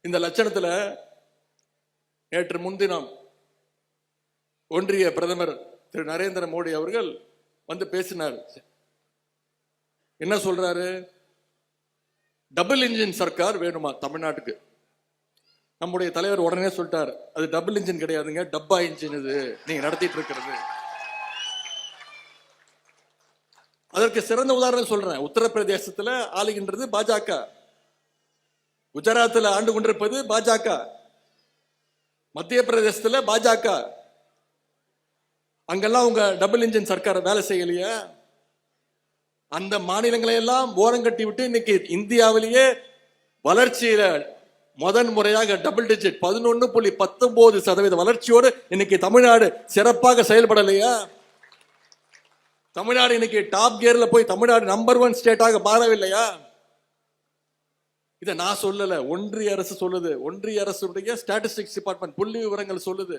இந்த லட்சணத்துல நேற்று முன்தினம் ஒன்றிய பிரதமர் திரு நரேந்திர மோடி அவர்கள் வந்து பேசினார். என்ன சொல்றாரு? டபுள் இன்ஜின் சர்க்கார் வேணுமா தமிழ்நாட்டுக்கு? நம்முடைய தலைவர் உடனே சொல்லிட்டார், அது டபுள் இன்ஜின் கிடையாதுங்க, டப்பா இன்ஜின் இது நீங்க நடத்திட்டு இருக்கிறது. அதற்கு சிறந்த உதாரணம் சொல்றேன். உத்தரப்பிரதேசத்துல ஆளுகின்றது பாஜக, குஜராத்தில் ஆண்டு கொண்டிருப்பது பாஜக, மத்திய பிரதேசத்துல பாஜக. அங்கெல்லாம் உங்க டபுள் இன்ஜின் சர்க்கார் வேலை செய்யலையா? அந்த மாநிலங்களை எல்லாம் ஓரங்கட்டி விட்டு இன்னைக்கு இந்தியாவிலேயே வளர்ச்சியில முதன் முறையாக டபுள் டிஜிட் 11.19% வளர்ச்சியோடு இன்னைக்கு தமிழ்நாடு சிறப்பாக செயல்படலையா? தமிழ்நாடு இன்னைக்கு டாப் கியர்ல போய் தமிழ்நாடு நம்பர் 1 ஸ்டேட்டாக மாறவில்லையா? இதை நான் சொல்லல, ஒன்றிய அரசு சொல்லுது. ஒன்றிய அரசுடைய ஸ்டாட்டிஸ்டிக்ஸ் டிபார்ட்மெண்ட் புள்ளி விவரங்கள் சொல்லுது.